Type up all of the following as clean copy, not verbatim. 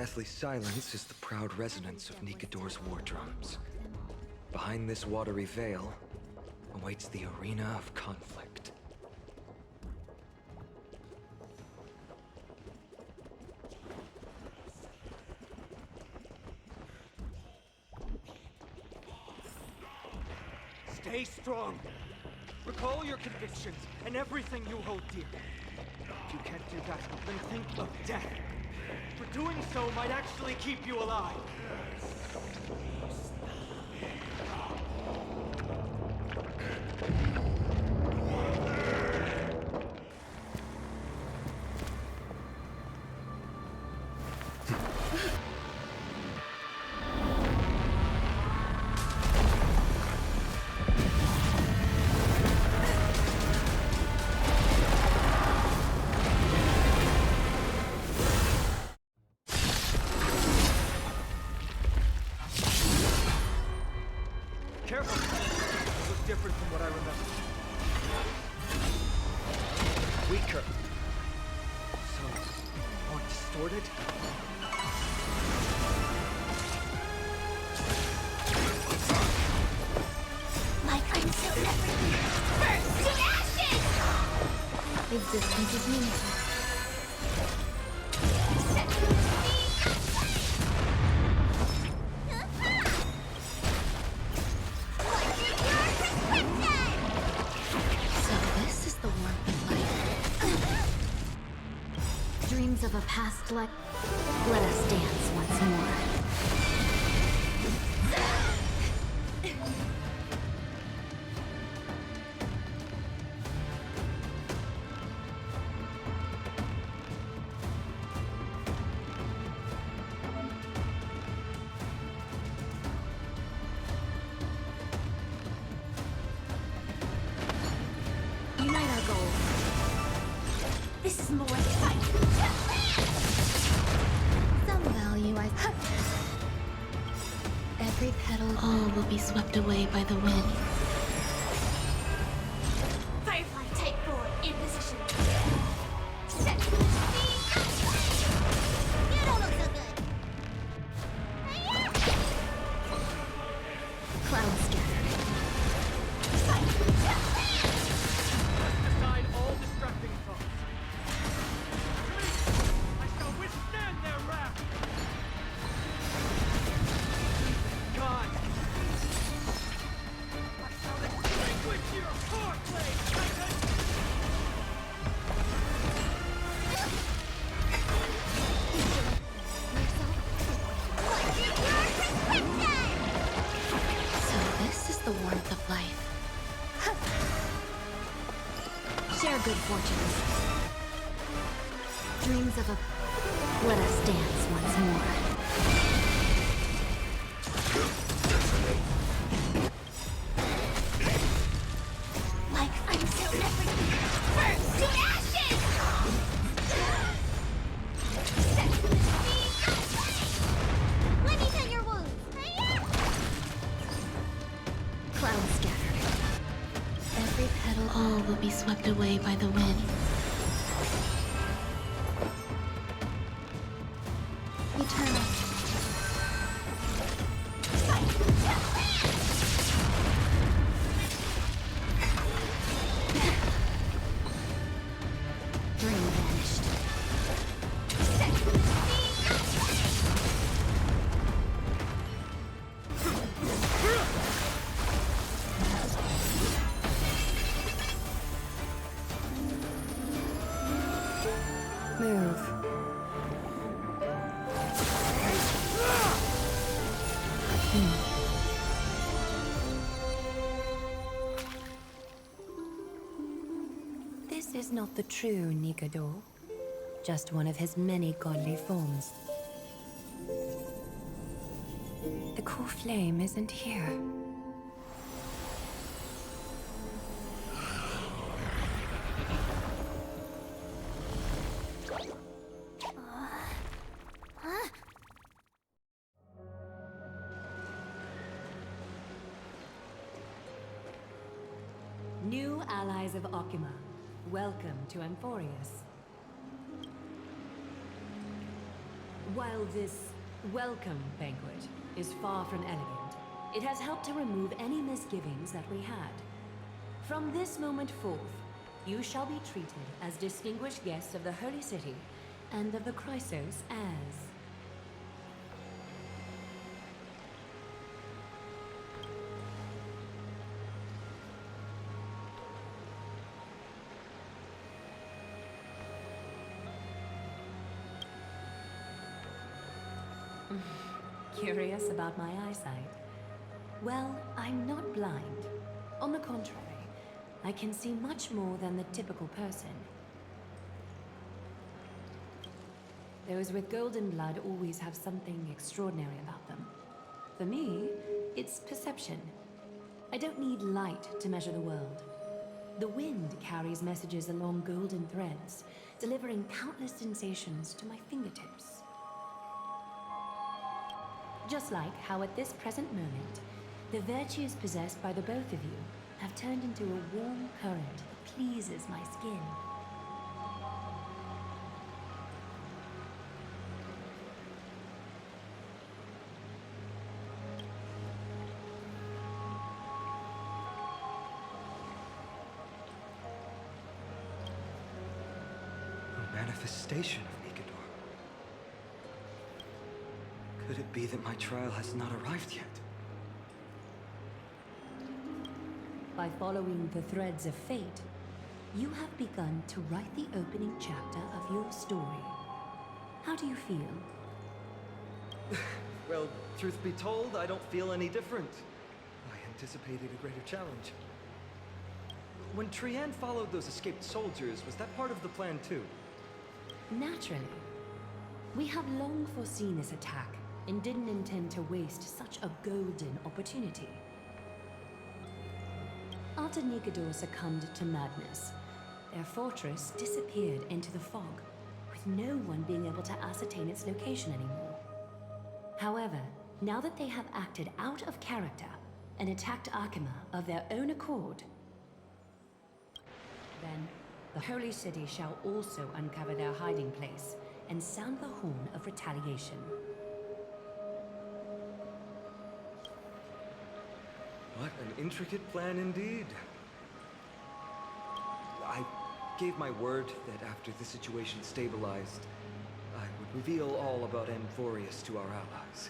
deathly silence is the proud resonance of Nikador's war drums. Behind this watery veil awaits the arena of conflict. Stay strong. Recall your convictions and everything you hold dear. If you can't do that, then think of death. For doing so might actually keep you alive. Careful! It was different from what I remember. Weaker. So, more distorted? Like I'm so everything. Burnt to ashes! Existence is meaningful. Of a past life. Let us dance once more. Unite our goals. This is more exciting. Every petal, all will be swept away by the wind. Firefly, take 4, in position. Set. You don't look so good. Cloud scattered. Cast aside all distracting thoughts. I shall withstand their wrath. God! I shall extinguish your foreplay, Titan! So this is the warmth of life. Share good fortunes. Dreams of a... Let us dance once more. Like I'm so everything. Burnt to ashes! Set the sea outside! Let me tend your wounds. Cloud scattered. Every petal, all will be swept away by the wind. Eternal. Dream vanished. Move. This is not the true Nikador, just one of his many godly forms. The core flame isn't here. New allies of Okhema, welcome to Amphorius. While this welcome banquet is far from elegant, it has helped to remove any misgivings that we had. From this moment forth, you shall be treated as distinguished guests of the Holy City and of the Chrysos as... Curious about my eyesight? Well, I'm not blind. On the contrary, I can see much more than the typical person. Those with golden blood always have something extraordinary about them. For me, it's perception. I don't need light to measure the world. The wind carries messages along golden threads, delivering countless sensations to my fingertips. Just like how at this present moment, the virtues possessed by the both of you have turned into a warm current that pleases my skin. A manifestation of Nikador. Could it be that my trial has not arrived yet? By following the threads of fate, you have begun to write the opening chapter of your story. How do you feel? Well, truth be told, I don't feel any different. I anticipated a greater challenge. When Trian followed those escaped soldiers, was that part of the plan too? Naturally. We have long foreseen this attack and didn't intend to waste such a golden opportunity. After Nikador succumbed to madness, their fortress disappeared into the fog, with no one being able to ascertain its location anymore. However, now that they have acted out of character and attacked Okhema of their own accord, then the Holy City shall also uncover their hiding place and sound the horn of retaliation. What an intricate plan indeed. I gave my word that after the situation stabilized, I would reveal all about Amphorius to our allies.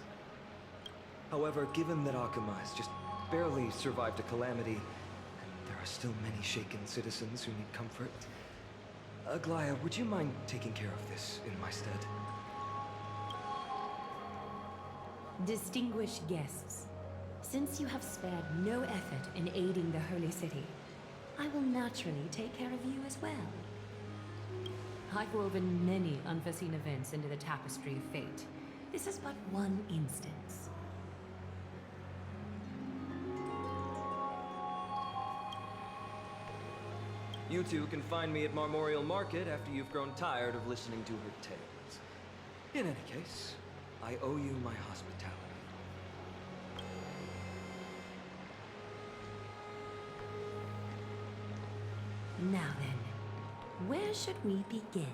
However, given that Okhema has just barely survived a calamity, and there are still many shaken citizens who need comfort, Aglaé, would you mind taking care of this in my stead? Distinguished guests, since you have spared no effort in aiding the Holy City, I will naturally take care of you as well. I've woven many unforeseen events into the tapestry of fate. This is but one instance. You two can find me at Marmorial Market after you've grown tired of listening to her tales. In any case, I owe you my hospitality. Now then, where should we begin?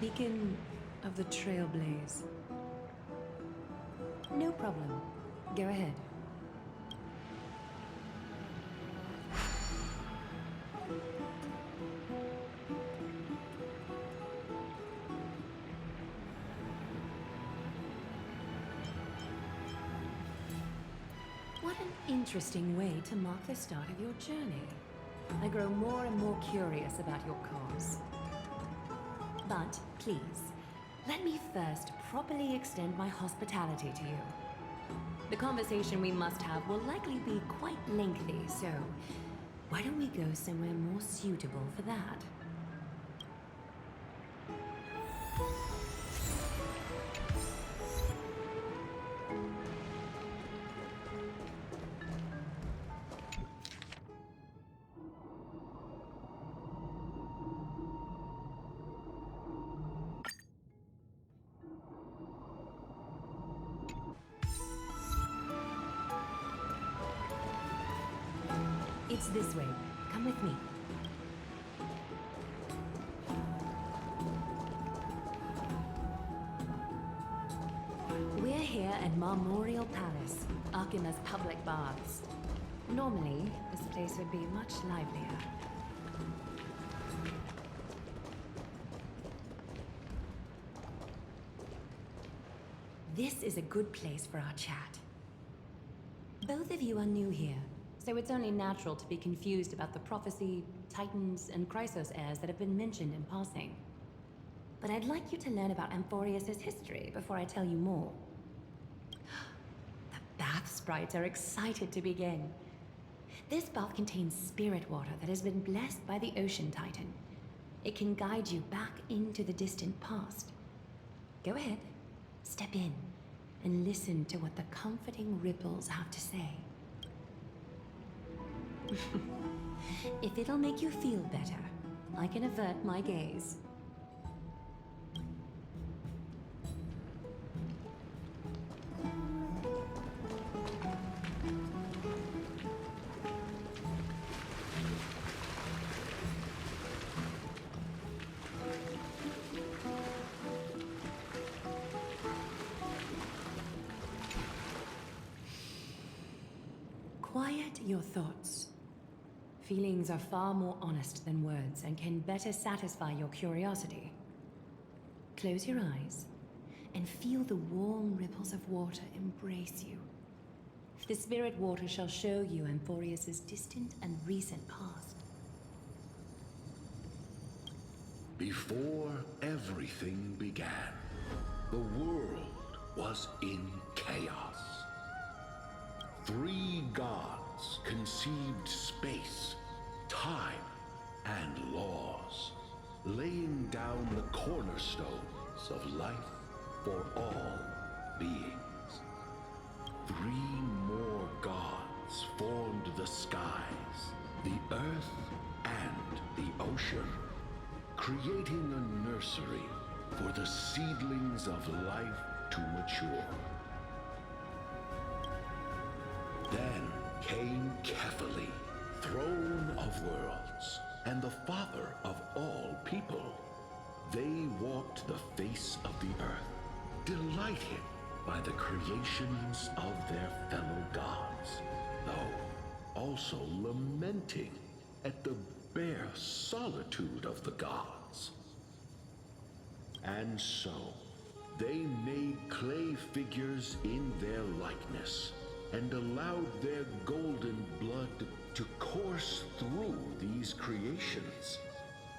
Beacon of the Trailblaze. No problem. Go ahead. What an interesting way to mark the start of your journey. I grow more and more curious about your cause. But, please, let me first properly extend my hospitality to you. The conversation we must have will likely be quite lengthy, so why don't we go somewhere more suitable for that? It's this way. Come with me. We're here at Marmorial Palace, Okhema's public baths. Normally, this place would be much livelier. This is a good place for our chat. Both of you are new here, so it's only natural to be confused about the prophecy, titans, and chrysos heirs that have been mentioned in passing. But I'd like you to learn about Amphorius' history before I tell you more. The bath sprites are excited to begin. This bath contains spirit water that has been blessed by the ocean titan. It can guide you back into the distant past. Go ahead, step in, and listen to what the comforting ripples have to say. If it'll make you feel better, I can avert my gaze. Quiet your thoughts. Feelings are far more honest than words and can better satisfy your curiosity. Close your eyes and feel the warm ripples of water embrace you. The spirit water shall show you Amphorius' distant and recent past. Before everything began, the world was in chaos. 3 gods conceived space, time, and laws, laying down the cornerstones of life for all beings. 3 more gods formed the skies, the earth, and the ocean, creating a nursery for the seedlings of life to mature. Then came Kefali, throne of worlds, and the father of all people. They walked the face of the earth, delighted by the creations of their fellow gods, though also lamenting at the bare solitude of the gods. And so, they made clay figures in their likeness, and allowed their golden blood to course through these creations,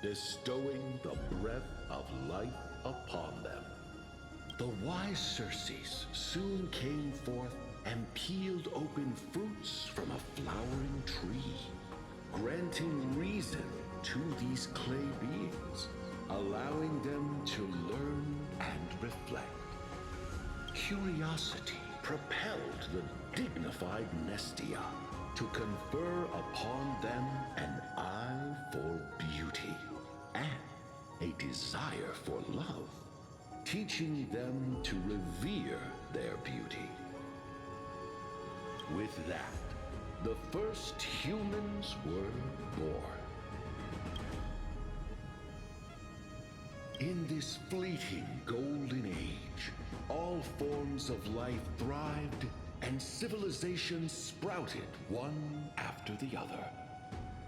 bestowing the breath of life upon them. The wise Circes soon came forth and peeled open fruits from a flowering tree, granting reason to these clay beings, allowing them to learn and reflect. Curiosity propelled the dignified Nestia to confer upon them an eye for beauty and a desire for love, teaching them to revere their beauty. With that, the first humans were born. In this fleeting golden age, all forms of life thrived and civilizations sprouted one after the other.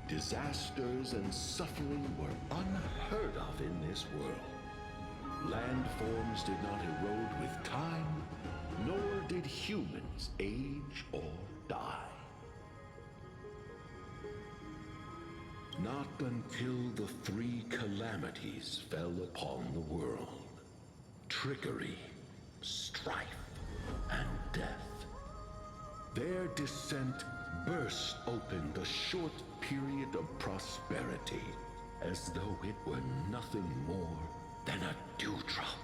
Disasters and suffering were unheard of in this world. Landforms did not erode with time, nor did humans age or die. Not until the 3 calamities fell upon the world: trickery, strife, and death. Their descent burst open the short period of prosperity, as though it were nothing more than a dewdrop.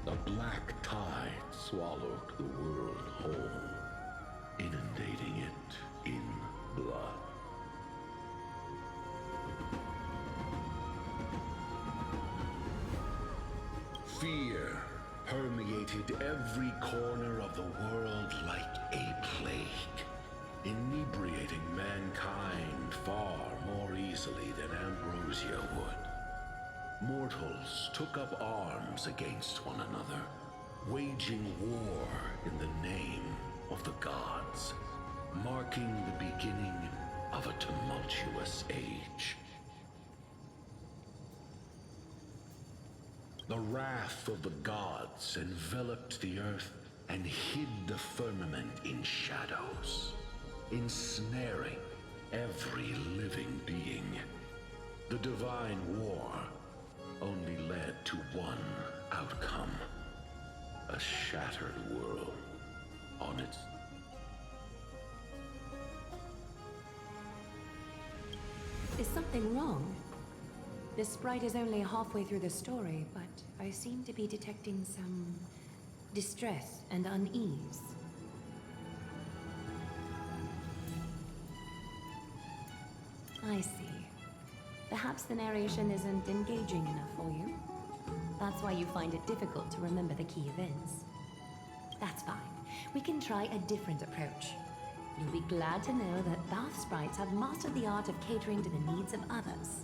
The black tide swallowed the world whole, inundating it in blood. Fear permeated every corner of the world like a plague, inebriating mankind far more easily than ambrosia would. Mortals took up arms against one another, waging war in the name of the gods, marking the beginning of a tumultuous age. The wrath of the gods enveloped the earth and hid the firmament in shadows, ensnaring every living being. The divine war only led to one outcome: a shattered world on its... Is something wrong? This sprite is only halfway through the story, but I seem to be detecting some distress and unease. I see. Perhaps the narration isn't engaging enough for you. That's why you find it difficult to remember the key events. That's fine. We can try a different approach. You'll be glad to know that bath sprites have mastered the art of catering to the needs of others.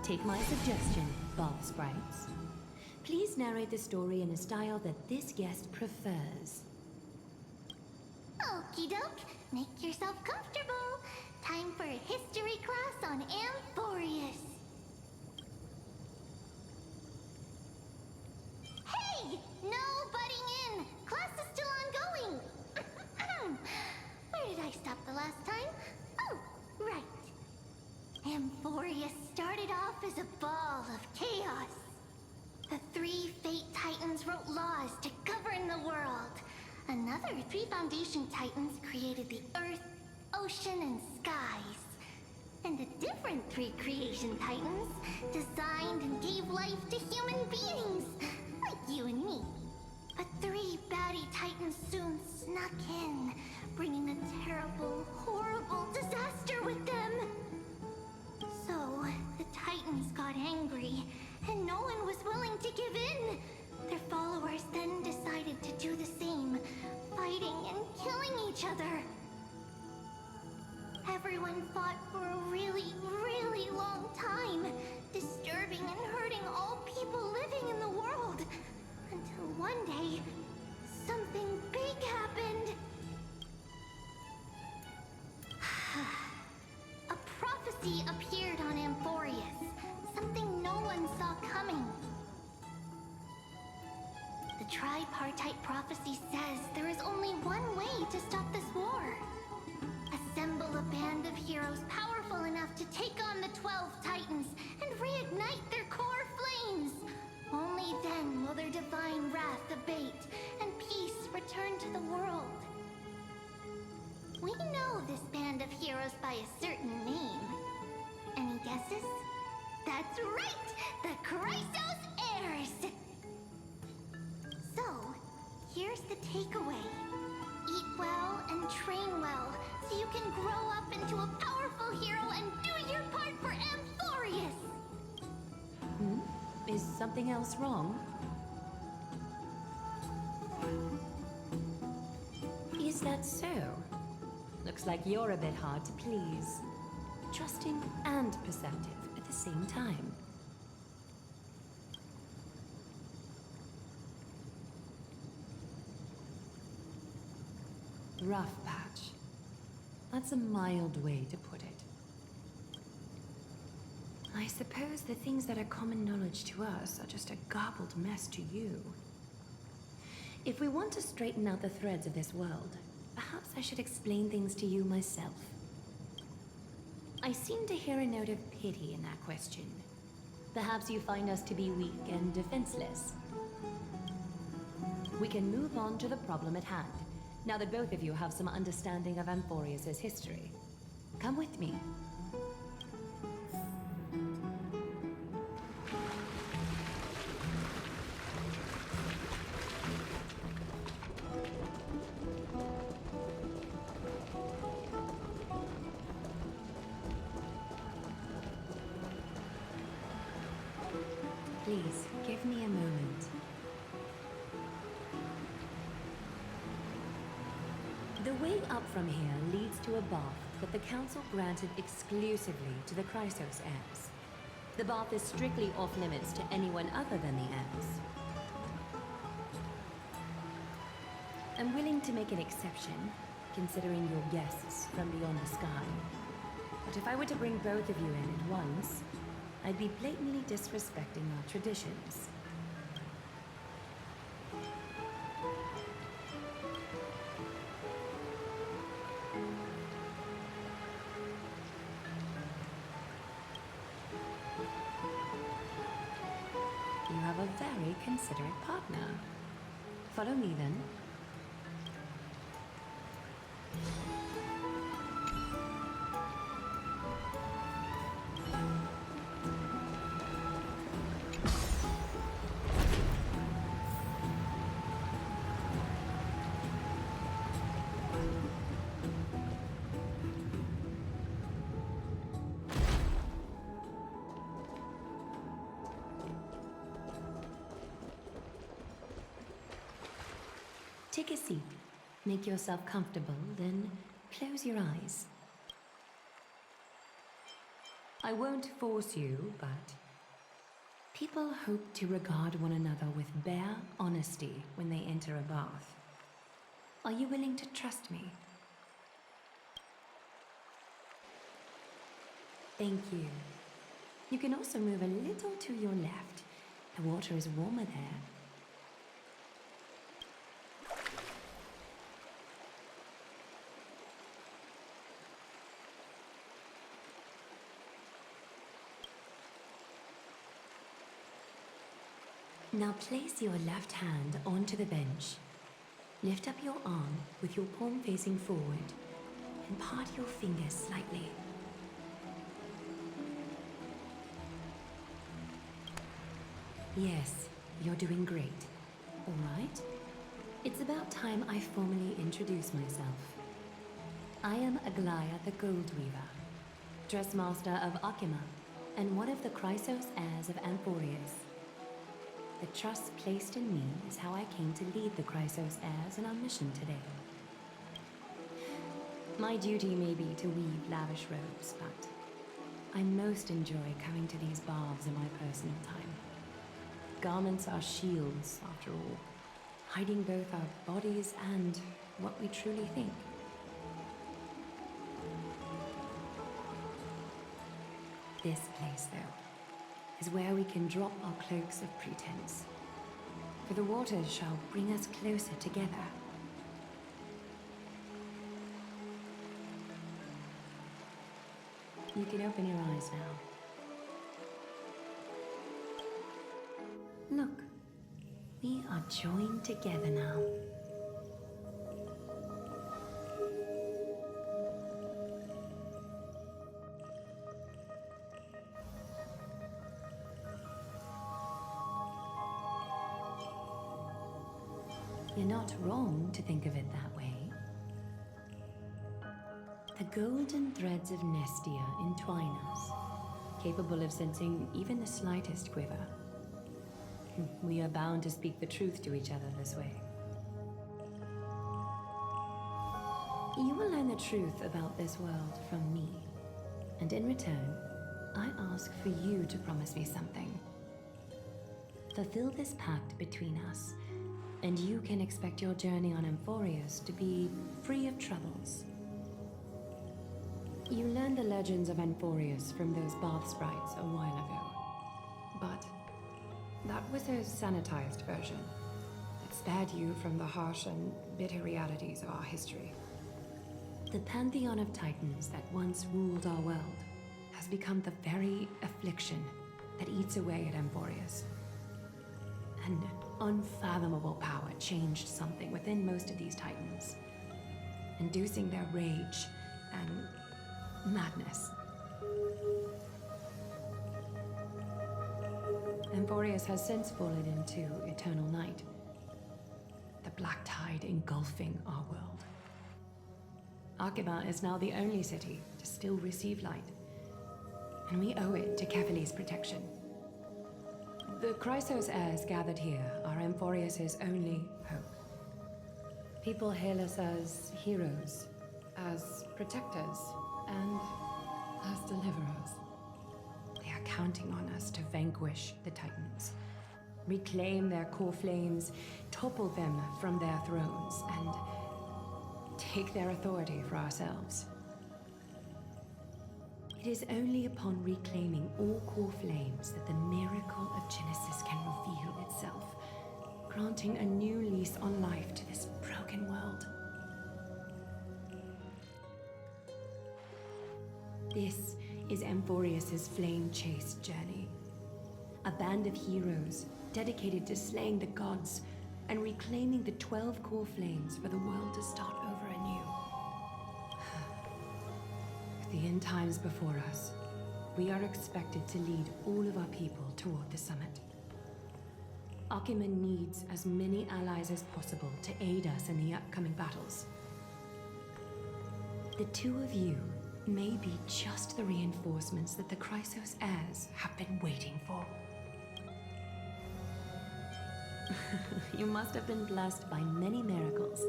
Take my suggestion, bath sprites. Please narrate the story in a style that this guest prefers. Okie doke, make yourself comfortable. Time for a history class on Amphorius. Hey! No butting in! Class is still ongoing! Where did I stop the last time? Oh, right. Amphorius started off as a ball of chaos. The three Fate Titans wrote laws to govern the world. Another three Foundation Titans created the Earth, Ocean, and Skies. And a different three Creation Titans designed and gave life to human beings, like you and me. But three baddie Titans soon snuck in, bringing a terrible, horrible disaster with them. So, the Titans got angry, and no one was willing to give in. Their followers then decided to do the same, fighting and killing each other. Everyone fought for a really, really long time, disturbing and hurting all people living in the world. Until one day, something big happened. A prophecy appeared on Amphorius, something no one saw coming. The tripartite prophecy says there is only one way to stop this war. Assemble a band of heroes powerful enough to take on the 12 Titans and reignite their core flames. Only then will their divine wrath abate and peace return to the world. We know this band of heroes by a certain name. Any guesses? That's right! The Chrysos Heirs! So, here's the takeaway. Eat well and train well, so you can grow up into a powerful hero and do your part for Amphorius! Is something else wrong? Is that so? Looks like you're a bit hard to please. Trusting and perceptive at the same time. Rough patch. That's a mild way to put it. I suppose the things that are common knowledge to us are just a garbled mess to you. If we want to straighten out the threads of this world, perhaps I should explain things to you myself. I seem to hear a note of pity in that question. Perhaps you find us to be weak and defenseless. We can move on to the problem at hand, now that both of you have some understanding of Amphorius' history. Come with me. Please, give me a moment. The way up from here leads to a bath that the Council granted exclusively to the Chrysos heirs. The bath is strictly off-limits to anyone other than the heirs. I'm willing to make an exception, considering your guests from beyond the sky. But if I were to bring both of you in at once, I'd be blatantly disrespecting our traditions. You have a very considerate partner. Follow me then. Take a seat. Make yourself comfortable, then close your eyes. I won't force you, but people hope to regard one another with bare honesty when they enter a bath. Are you willing to trust me? Thank you. You can also move a little to your left. The water is warmer there. Now place your left hand onto the bench. Lift up your arm with your palm facing forward and part your fingers slightly. Yes, you're doing great. All right. It's about time I formally introduce myself. I am Aglaé the Gold Weaver, Dressmaster of Okhema, and one of the Chrysos heirs of Amphorius. The trust placed in me is how I came to lead the Chrysos heirs in our mission today. My duty may be to weave lavish robes, but I most enjoy coming to these baths in my personal time. Garments are shields, after all, hiding both our bodies and what we truly think. This place, though, is where we can drop our cloaks of pretense. For the waters shall bring us closer together. You can open your eyes now. Look, we are joined together now. You're not wrong to think of it that way. The golden threads of Nestia entwine us, capable of sensing even the slightest quiver. We are bound to speak the truth to each other this way. You will learn the truth about this world from me, and in return, I ask for you to promise me something. Fulfill this pact between us, and you can expect your journey on Amphorius to be free of troubles. You learned the legends of Amphorius from those bath sprites a while ago. But that was a sanitized version that spared you from the harsh and bitter realities of our history. The pantheon of titans that once ruled our world has become the very affliction that eats away at Amphorius. An unfathomable power changed something within most of these titans, inducing their rage and madness. Amphorius has since fallen into eternal night, the black tide engulfing our world. Okhema is now the only city to still receive light, and we owe it to Kefali's protection. The Chrysos heirs gathered here are Amphorius' only hope. People hail us as heroes, as protectors, and as deliverers. They are counting on us to vanquish the Titans, reclaim their core flames, topple them from their thrones, and take their authority for ourselves. It is only upon reclaiming all core flames that the miracle of Genesis can reveal itself, granting a new lease on life to this broken world. This is Amphorius' flame-chased journey. A band of heroes dedicated to slaying the gods and reclaiming the 12 core flames for the world to start over anew. With the end times before us, we are expected to lead all of our people toward the summit. Okhema needs as many allies as possible to aid us in the upcoming battles. The two of you may be just the reinforcements that the Chrysos heirs have been waiting for. You must have been blessed by many miracles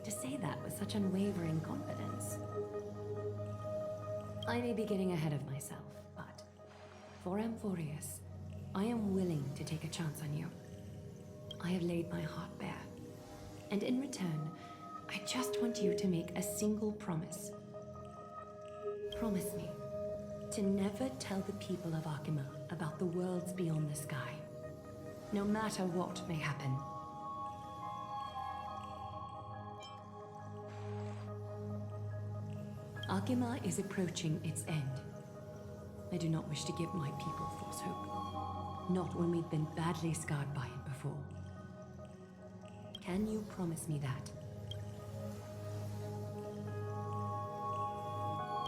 to say that with such unwavering confidence. I may be getting ahead of myself, but for Amphorius, I am willing to take a chance on you. I have laid my heart bare, and in return, I just want you to make a single promise. Promise me to never tell the people of Okhema about the worlds beyond the sky, no matter what may happen. Okhema is approaching its end. I do not wish to give my people false hope, not when we've been badly scarred by it before. Can you promise me that?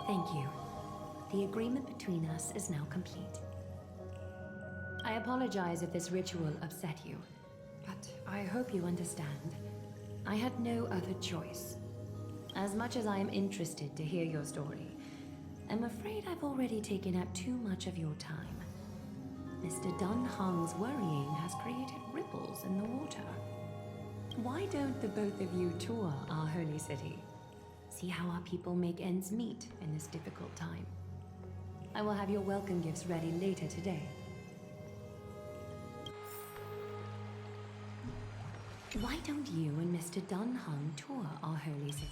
Thank you. The agreement between us is now complete. I apologize if this ritual upset you, but I hope you understand. I had no other choice. As much as I am interested to hear your story, I'm afraid I've already taken up too much of your time. Mr. Dunhung's worrying has created ripples in the water. Why don't the both of you tour our holy city? See how our people make ends meet in this difficult time. I will have your welcome gifts ready later today. Why don't you and Mr. Dunhung tour our holy city?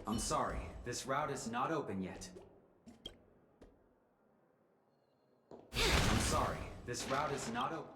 I'm sorry, this route is not open yet. I'm sorry, this route is not open.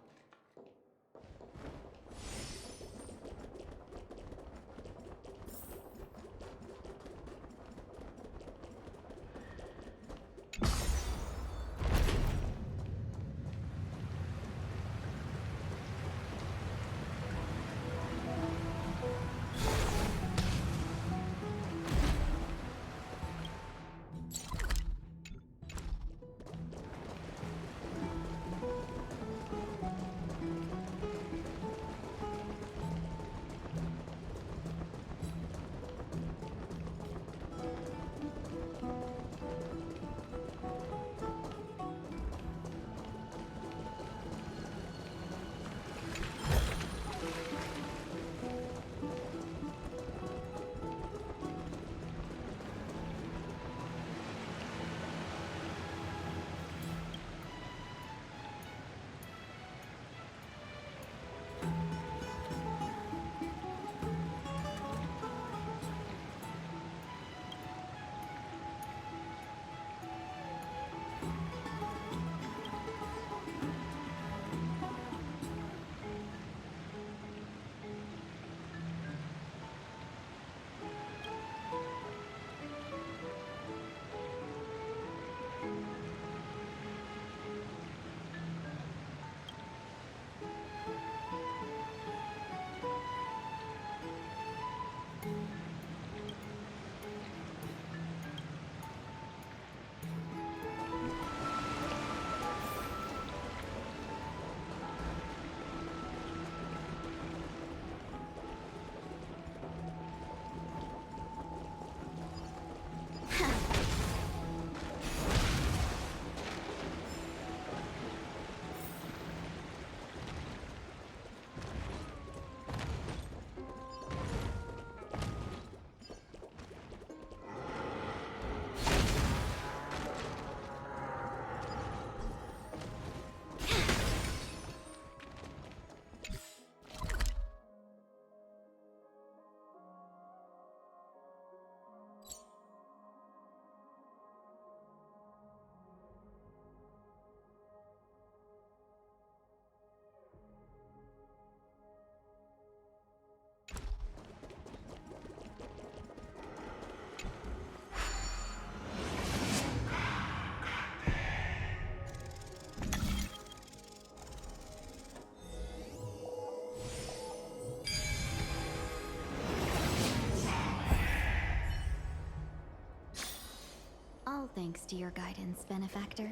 Thanks to your guidance, benefactor.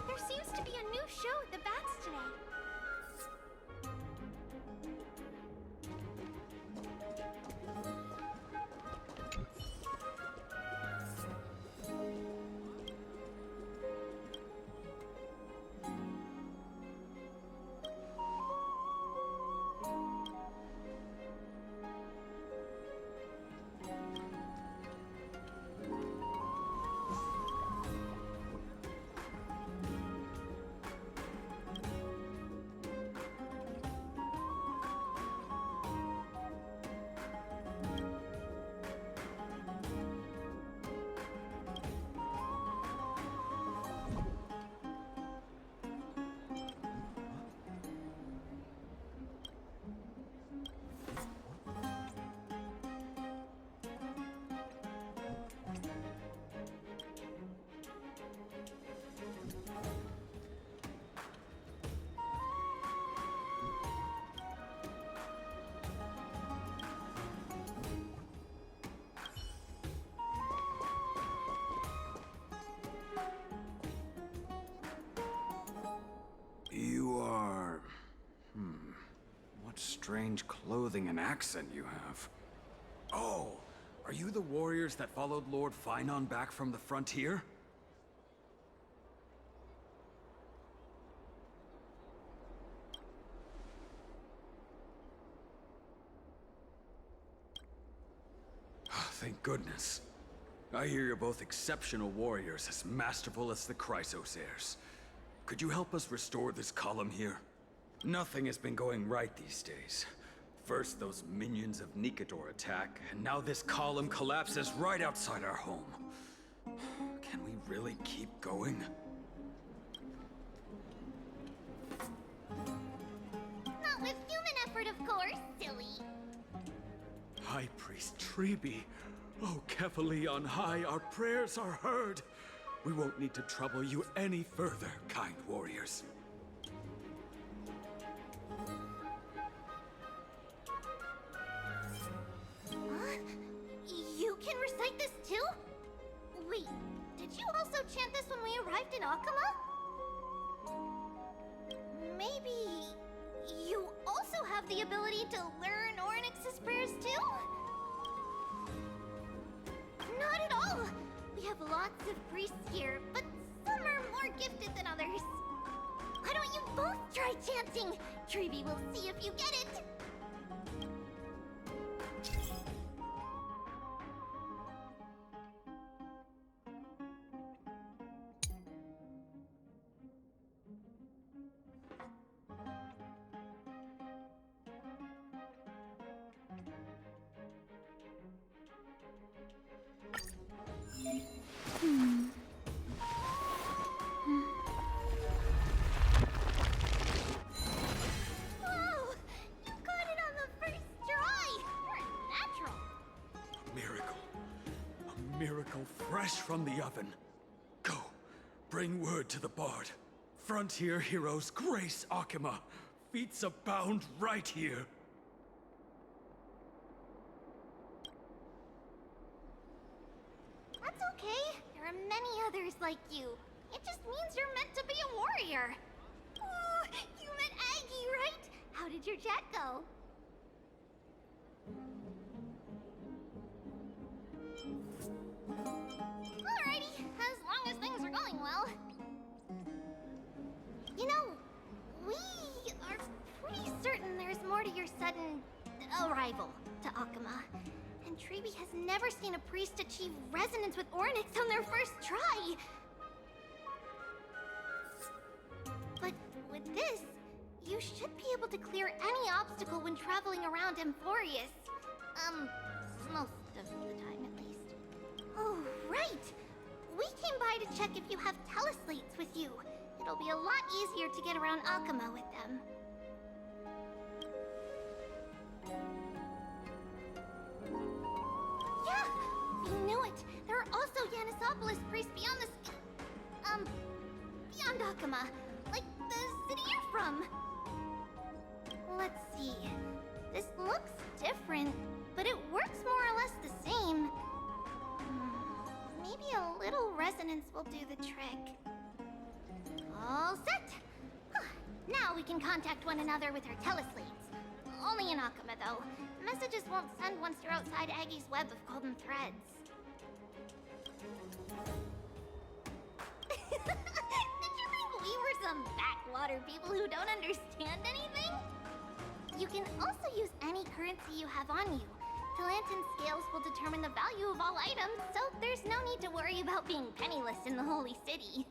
There seems to be a new show at the Bats today. You are... What strange clothing and accent you have. Oh, are you the warriors that followed Lord Phainon back from the frontier? Thank goodness. I hear you're both exceptional warriors, as masterful as the Chrysosairs. Could you help us restore this column here? Nothing has been going right these days. First those minions of Nikador attack, and now this column collapses right outside our home. Can we really keep going? Not with human effort, of course, silly. High Priest Tribbie, oh Kephali on high, our prayers are heard. We won't need to trouble you any further, kind warriors. You can recite this too? Wait, did you also chant this when we arrived in Okhema? Maybe you also have the ability to learn Ornyx's prayers too? Not at all! We have lots of priests here, but some are more gifted than others. Why don't you both try chanting? Tribbie will see if you get it! Wow! You got it on the first try! You're a natural! A miracle fresh from the oven. Go, bring word to the bard. Frontier heroes grace Okhema. Feats abound right here. That's okay. There are many others like you. It just means you're meant to be a warrior. Oh, you met Aggie, right? How did your chat go? Alrighty, as long as things are going well. You know, we are pretty certain there's more to your sudden arrival to Okhema. And Tribbie has never seen a priest achieve resonance with Ornyx on their first try. But with this, you should be able to clear any obstacle when traveling around Emphorius. Most of the time at least. Oh, right! We came by to check if you have teleslates with you. It'll be a lot easier to get around Okhema with them. Okhema, like the city you're from. Let's see. This looks different, but it works more or less the same. Maybe a little resonance will do the trick. All set! Now we can contact one another with our teleslates. Only in Okhema, though. Messages won't send once you're outside Aggie's web of golden threads. Did you think we were some backwater people who don't understand anything? You can also use any currency you have on you. Talantan scales will determine the value of all items, so there's no need to worry about being penniless in the Holy City.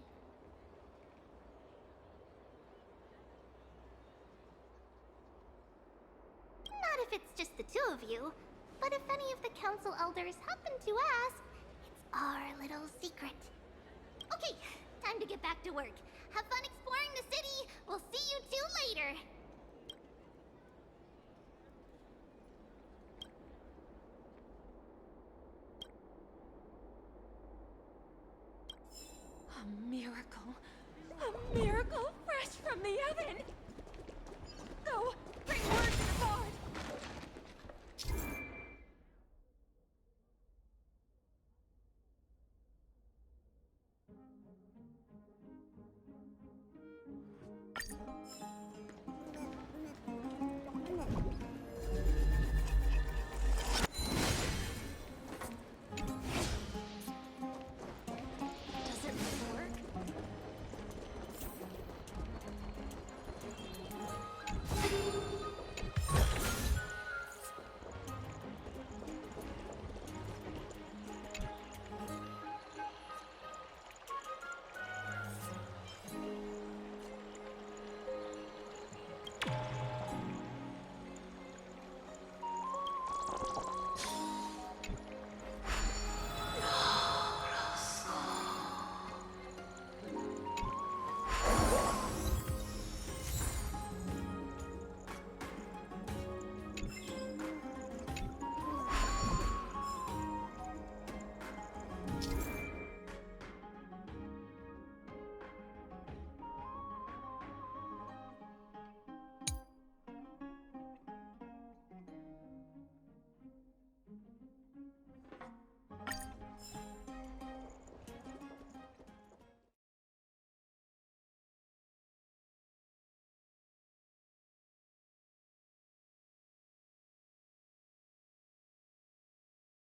Not if it's just the two of you, but if any of the council elders happen to ask, it's our little secret. Okay, time to get back to work. Have fun exploring the city. We'll see you two later. A miracle fresh from the oven.